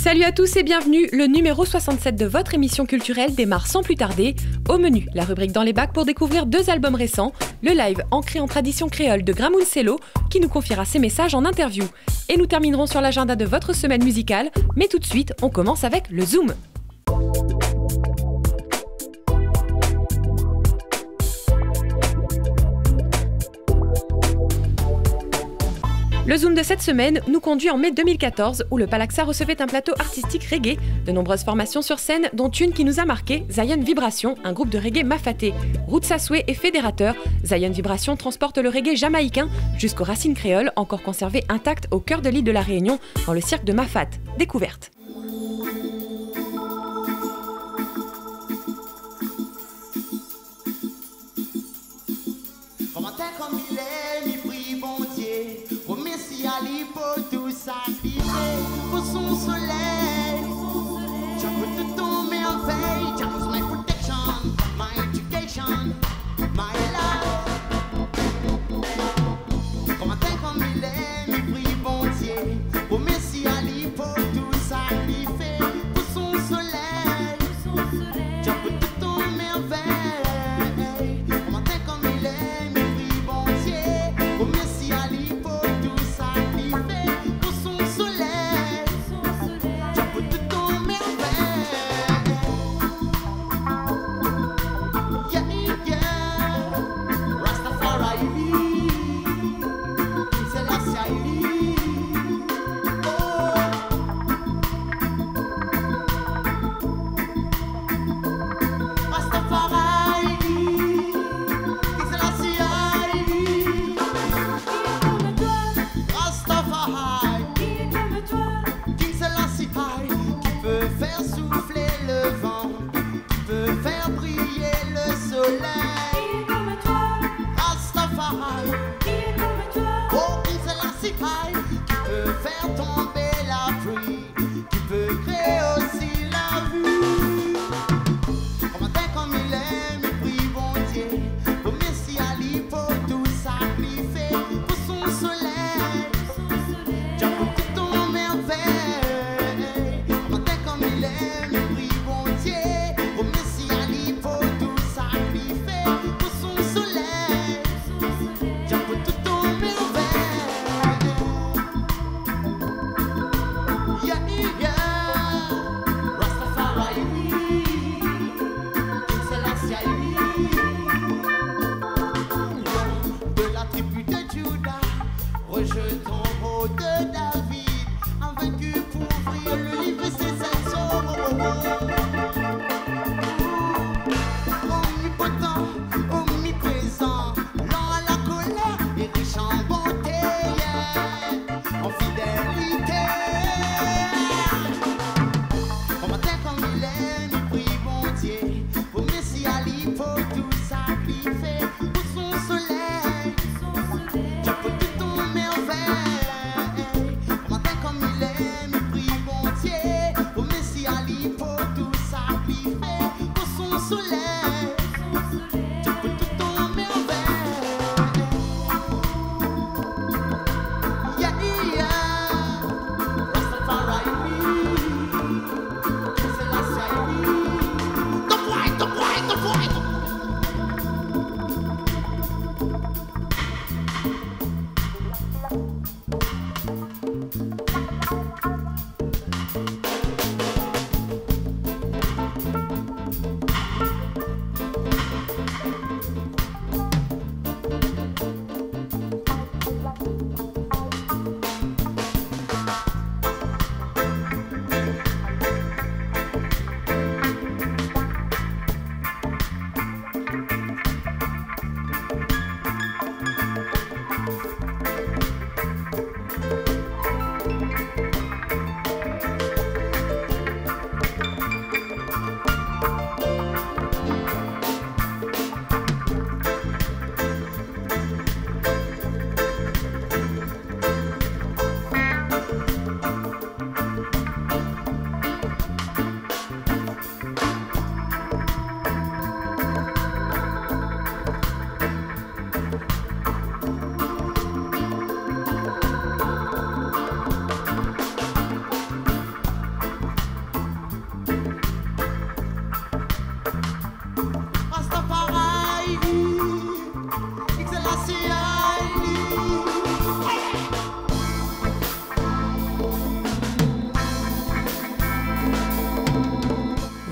Salut à tous et bienvenue, le numéro 67 de votre émission culturelle démarre sans plus tarder. Au menu, la rubrique Dans les bacs pour découvrir 2 albums récents, le live ancré en tradition créole de Gramoun Sello qui nous confiera ses messages en interview. Et nous terminerons sur l'agenda de votre semaine musicale, mais tout de suite, on commence avec le Zoom. Le Zoom de cette semaine nous conduit en mai 2014 où le Palaxa recevait un plateau artistique reggae, de nombreuses formations sur scène dont une qui nous a marqué, Zion Vibration, un groupe de reggae mafaté. Roots Assoué et fédérateur, Zion Vibration transporte le reggae jamaïcain jusqu'aux racines créoles encore conservées intactes au cœur de l'île de la Réunion dans le cirque de Mafat. Découverte. Pour son soleil, je peux te tomber en veille. Just my protection, my education, my life. Comment t'es comme il est, mépris bon Dieu. Oh merci Ali pour tout sacrifier. Pour son soleil, je peux te tomber en veille. Comment t'es comme il est, mépris bon Dieu. Oh merci Ali pour tout sacrifier. Pour son soleil.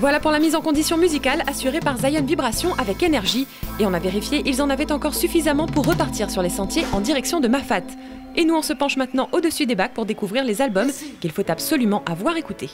Voilà pour la mise en condition musicale assurée par Zion Vibration avec énergie. Et on a vérifié, ils en avaient encore suffisamment pour repartir sur les sentiers en direction de Mafat. Et nous on se penche maintenant au-dessus des bacs pour découvrir les albums qu'il faut absolument avoir écoutés.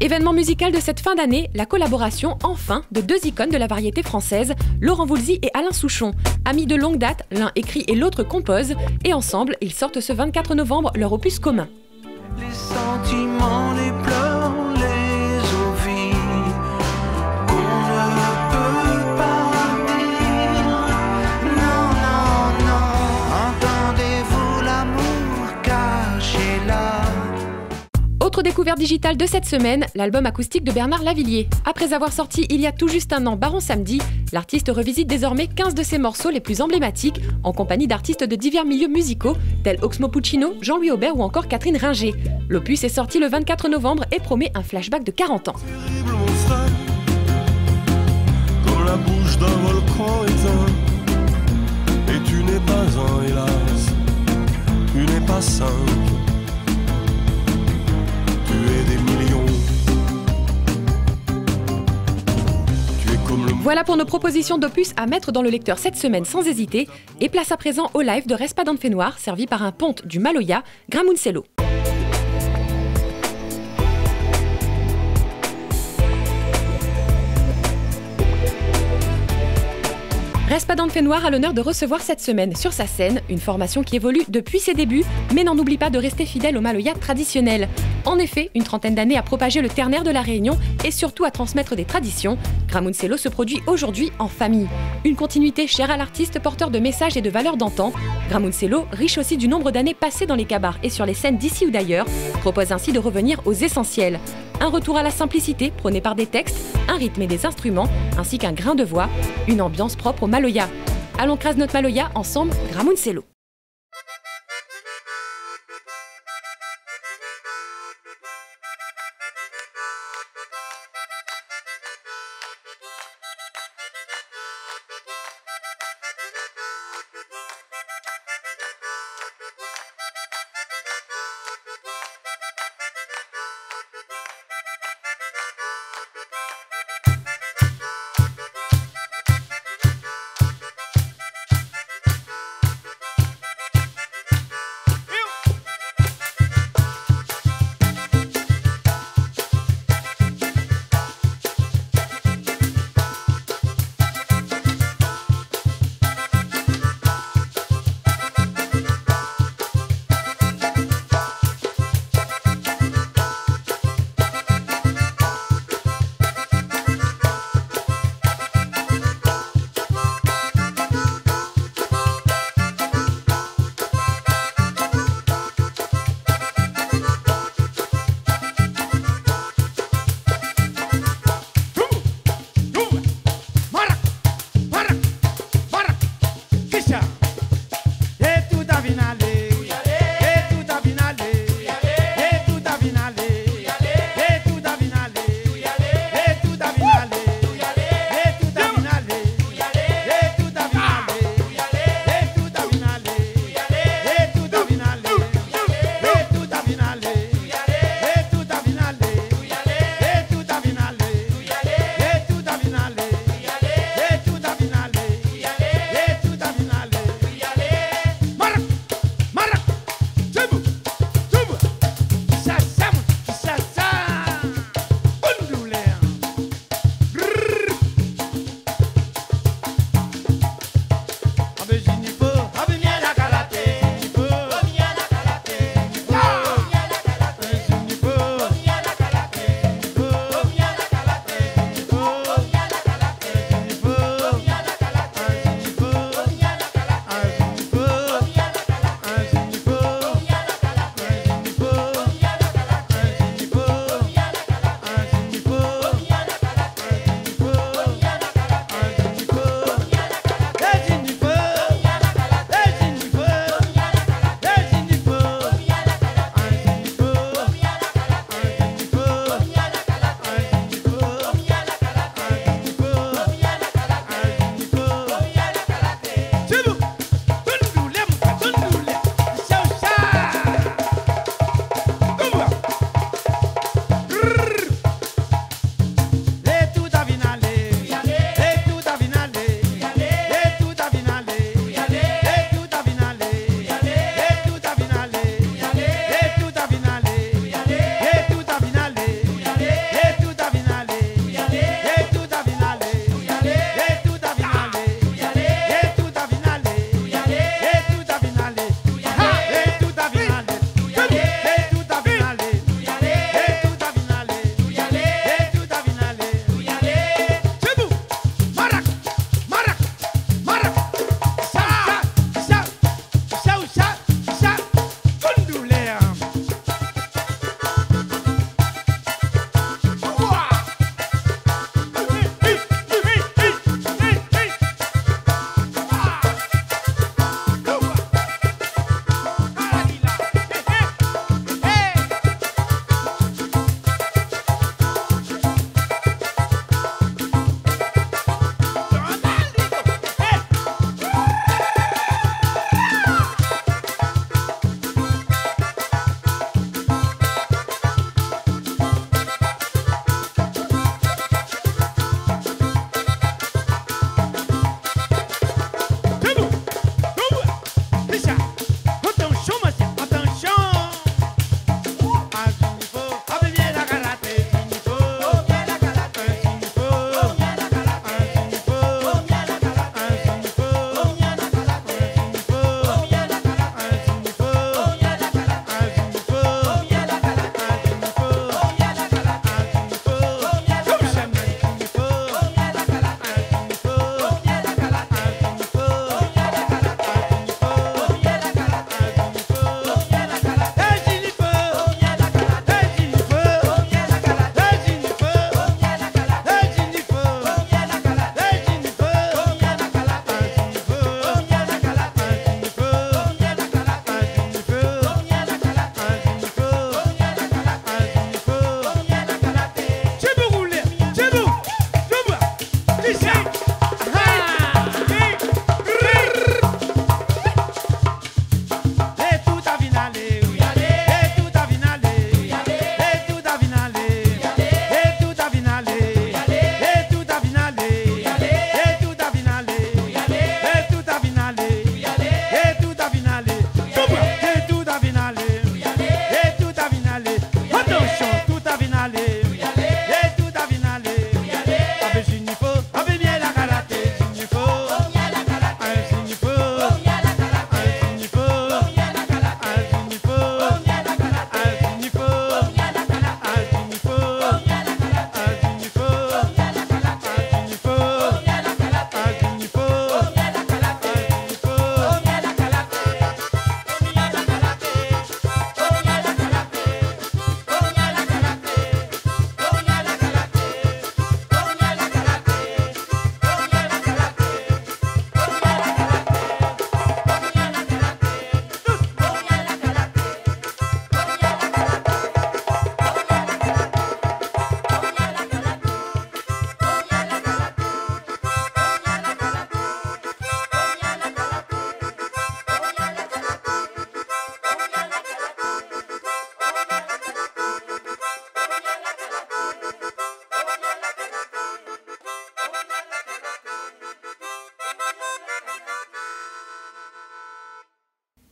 Événement musical de cette fin d'année, la collaboration, enfin, de deux icônes de la variété française, Laurent Voulzy et Alain Souchon. Amis de longue date, l'un écrit et l'autre compose, et ensemble, ils sortent ce 24 novembre leur opus commun. Les sentiments, les pleurs, les eaux vives, qu'on ne peut pas dire. Non, non, non, entendez-vous l'amour caché là? Autre découverte digitale de cette semaine, l'album acoustique de Bernard Lavilliers. Après avoir sorti il y a tout juste un an Baron Samedi, l'artiste revisite désormais 15 de ses morceaux les plus emblématiques, en compagnie d'artistes de divers milieux musicaux, tels Oxmo Puccino, Jean-Louis Aubert ou encore Catherine Ringer. L'opus est sorti le 24 novembre et promet un flashback de 40 ans. Terrible mon frère, comme la bouche d'un volcan éteint. Et tu n'es pas un, hélas, tu n'es pas simple. Tu es des millions. Tu es comme le... Voilà pour nos propositions d'opus à mettre dans le lecteur cette semaine sans hésiter. Et place à présent au live de Respadant de Noir, servi par un ponte du Maloya, Gramuncello. Respadant de Noir a l'honneur de recevoir cette semaine sur sa scène une formation qui évolue depuis ses débuts, mais n'en oublie pas de rester fidèle au Maloya traditionnel. En effet, une trentaine d'années à propager le ternaire de la Réunion et surtout à transmettre des traditions, Gramuncello se produit aujourd'hui en famille. Une continuité chère à l'artiste porteur de messages et de valeurs d'antan, Gramuncello, riche aussi du nombre d'années passées dans les cabars et sur les scènes d'ici ou d'ailleurs, propose ainsi de revenir aux essentiels. Un retour à la simplicité prôné par des textes, un rythme et des instruments, ainsi qu'un grain de voix, une ambiance propre au Maloya. Allons crase notre Maloya ensemble, Gramuncello.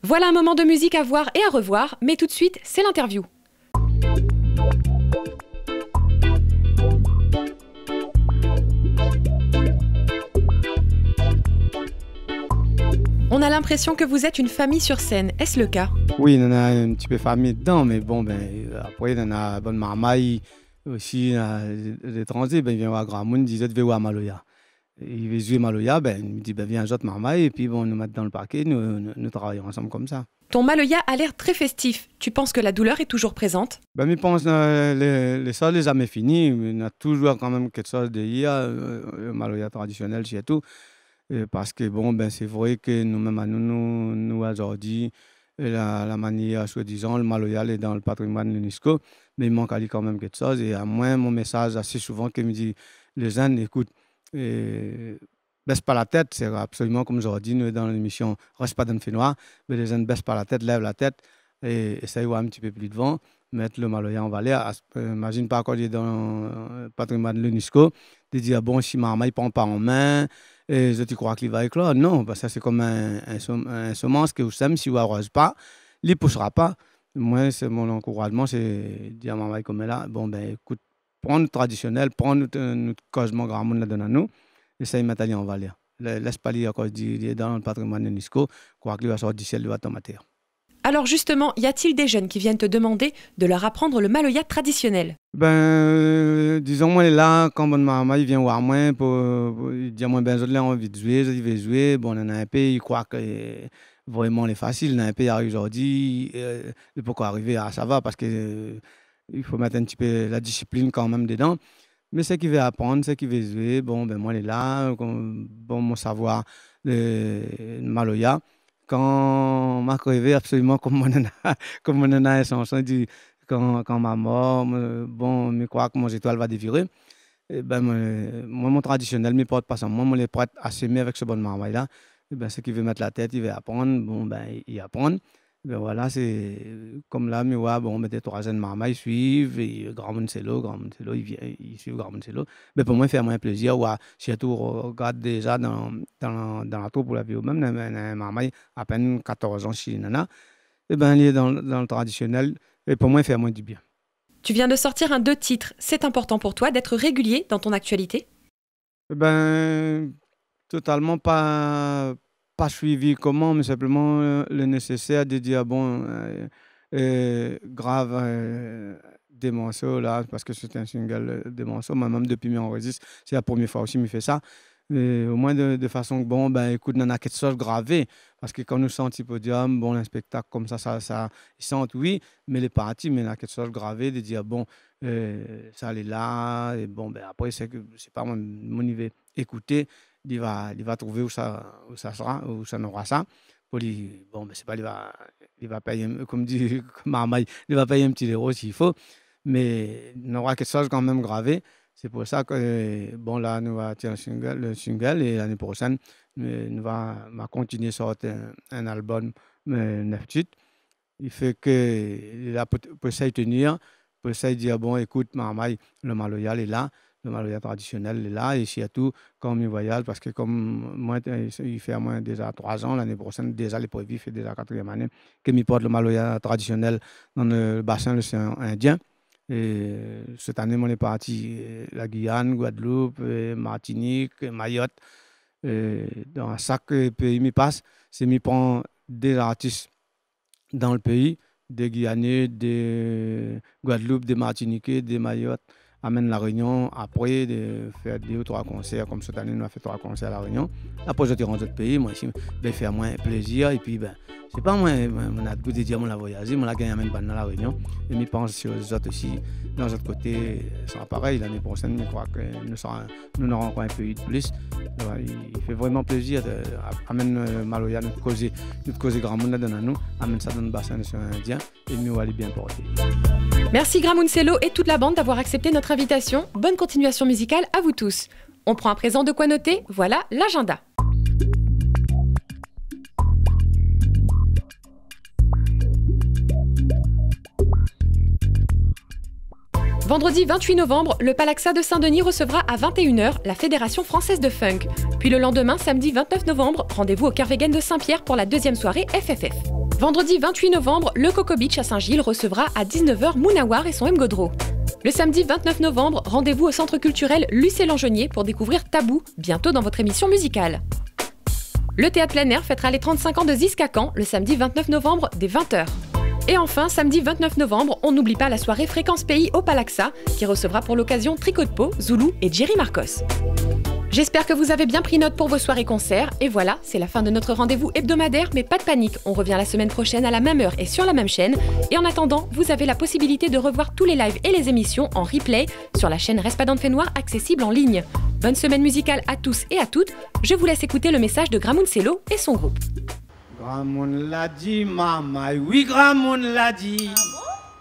Voilà un moment de musique à voir et à revoir, mais tout de suite, c'est l'interview. On a l'impression que vous êtes une famille sur scène, est-ce le cas? Oui, on a un petit peu famille dedans, mais bon, après, on a bonne marmaille aussi, les étrangers, ils viennent voir Gramoun, ils disent, je vais voir Maloya. Il veut jouer Maloya, il me dit, viens, j'autre marmaille, et puis bon, nous mettre dans le parquet, nous travaillons ensemble comme ça. Ton Maloya a l'air très festif. Tu penses que la douleur est toujours présente? Je pense que les sols n'est jamais fini. On a toujours quand même quelque chose de hier, le Maloya traditionnel surtout. Parce que bon, c'est vrai que nous-mêmes, nous aujourd'hui, la manière, soi-disant, le Maloya est dans le patrimoine de l'UNESCO, mais il manque à lui quand même quelque chose. Et à moi, mon message assez souvent qui me dit, les jeunes, écoute, baisse pas la tête, c'est absolument comme aujourd'hui, nous dans l'émission Reste pas dans le fait noir, mais les jeunes baissent pas la tête, lèvent la tête et essayent de voir un petit peu plus devant, mettre le Maloya en valeur. Imagine pas quand il est dans le patrimoine de l'UNESCO, de dire bon, si ma main ne prend pas en main, et je te crois qu'il va éclore. Non, parce que c'est comme un semence que vous savez, si vous n'arrosez pas, il ne poussera pas. Moi, c'est mon encouragement, c'est dire à ma main comme elle là, bon, écoute, prends le traditionnel, prends notre cosmo grand monde là-dedans à nous, et ça, il met en valeur. Laisse pas lire quand il est dans le patrimoine de l'UNESCO, crois qu'il va sortir du ciel, il va tomber à terre. Alors justement, y a-t-il des jeunes qui viennent te demander de leur apprendre le Maloya traditionnel? Disons, moi, là, quand mon maman vient voir moi, pour dire, moi, je l'ai envie de jouer, je vais jouer. Bon, on a un peu, il croit que vraiment, c'est facile. On a un peu arrivé aujourd'hui, pourquoi arriver à ça va, parce que il faut mettre un petit peu la discipline quand même dedans. Mais ce qu'il veut apprendre, ce qu'il veut jouer, bon, moi, il est là, bon, mon savoir, le Maloya. Quand m'a crevé absolument comme on en a un chanson dit quand ma mort bon me crois que mon étoile va dévirer et moi mon traditionnel me porte pas ça moi les prête à s'aimer avec ce bon marmaille là et ce qui veut mettre la tête il veut apprendre bon il apprend voilà c'est comme là mais ouais bon des trois jeunes marmailles suivent et Grand Moncelo il suit Grand Moncelo mais pour moi faire moins plaisir ouais surtout regarde déjà dans la troupe pour la vie même un marmaille à peine 14 ans chez Nana et il est dans le traditionnel et pour moi faire moins du bien. Tu viens de sortir un 2 titres, c'est important pour toi d'être régulier dans ton actualité? Totalement pas suivi comment, mais simplement le nécessaire de dire bon, grave des morceaux là, parce que c'est un single des morceaux, même depuis mes enregistres, c'est la première fois aussi que je fais ça. Mais au moins de façon que bon, écoute, on a quelque chose gravé, parce que quand nous sentons un podium, bon, un spectacle comme ça ils sentent oui, mais les parties, mais on a quelque chose gravé, de dire bon, ça est là, et bon, après, c'est pas mon niveau écouter. Il va trouver où ça sera, où ça n'aura ça. Pour lui, bon, c'est pas, il va payer, comme dit Marmaille, il va payer un petit euro s'il faut, mais il aura quelque chose quand même gravé. C'est pour ça que, bon, là, nous allons tirer le single et l'année prochaine, nous allons continuer à sortir un album 9 titres. Il fait que, là, pour ça, tenir, pour ça, dire, bon, écoute, Marmaille, le Maloya est là. Le Maloya traditionnel est là et surtout quand il voyage parce que comme moi il fait à moins déjà 3 ans l'année prochaine déjà les prévus fait déjà 4e année que il porte le Maloya traditionnel dans le bassin de l'océan Indien et cette année on est parti la Guyane, Guadeloupe, Martinique, Mayotte dans chaque pays il passe c'est il prend des artistes dans le pays des Guyanais, des Guadeloupe, des Martiniquais, des Mayotte amène la Réunion après de faire 2 ou 3 concerts comme cette année nous avons fait 3 concerts à la Réunion après je suis rentré dans d'autres pays moi ici faire moins plaisir et puis c'est pas moi on a goût de dire on a voyagé on a gagné une bande dans la Réunion et je pense sur les autres aussi dans l'autre côté c'est pareil l'année prochaine je crois que nous aurons encore un pays de plus il fait vraiment plaisir d'amener Maloya notre cause grand monde dans nous amène ça dans le bassin indien et nous allons bien porter. Merci Grand Moncelo et toute la bande d'avoir accepté notre invitation. Bonne continuation musicale à vous tous. On prend à présent de quoi noter, voilà l'agenda. Vendredi 28 novembre, le Palaxa de Saint-Denis recevra à 21h la Fédération française de funk. Puis le lendemain, samedi 29 novembre, rendez-vous au Kervegen de Saint-Pierre pour la 2e soirée FFF. Vendredi 28 novembre, le Coco Beach à Saint-Gilles recevra à 19h Mounawar et son M. Godreau. Le samedi 29 novembre, rendez-vous au centre culturel Lucé Langenier pour découvrir Tabou, bientôt dans votre émission musicale. Le théâtre plein air fêtera les 35 ans de Ziska Khan le samedi 29 novembre dès 20h. Et enfin, samedi 29 novembre, on n'oublie pas la soirée Fréquence Pays au Palaxa, qui recevra pour l'occasion Tricot de Peau, Zoulou et Jerry Marcos. J'espère que vous avez bien pris note pour vos soirées-concerts. Et voilà, c'est la fin de notre rendez-vous hebdomadaire, mais pas de panique, on revient la semaine prochaine à la même heure et sur la même chaîne. Et en attendant, vous avez la possibilité de revoir tous les lives et les émissions en replay sur la chaîne Respadante Fait Noir accessible en ligne. Bonne semaine musicale à tous et à toutes. Je vous laisse écouter le message de Gramoun Sello et son groupe. Gramoun l'a dit, maman, oui, Gramoun l'a dit.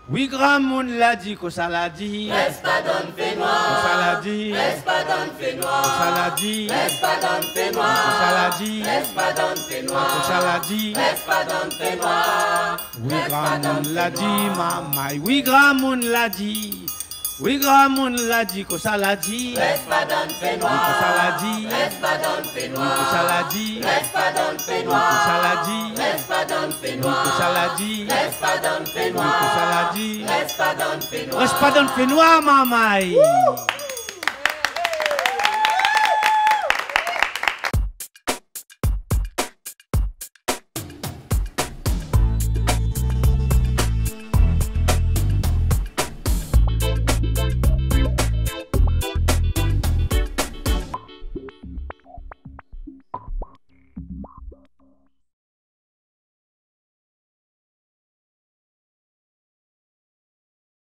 Oui, Gramoun l'a dit, que ça l'a dit. Respadante Fait Noir. Que ça l'a dit. Respadante Fait Noir. Que ça l'a dit. Respadante Fait Noir. Que ça l'a dit. Respadante Fait Noir. Que ça l'a dit. Respadante Fait Noir. Oui, Gramoun l'a dit, maman, oui, Gramoun l'a dit. Oui, Gramoun l'a dit, que ça l'a dit. Respadante Fait Noir. Que ça l'a dit. Respadante Fait Noir. Que ça l'a dit. Respadante Fait Que Noir. ça l'a dit. Respadante Fait Noir. Que ça l'a dit. Respadante Fait Que ça Noir. l'a dit. Respadante Fait Noir. Respadante Fait Noir, maman.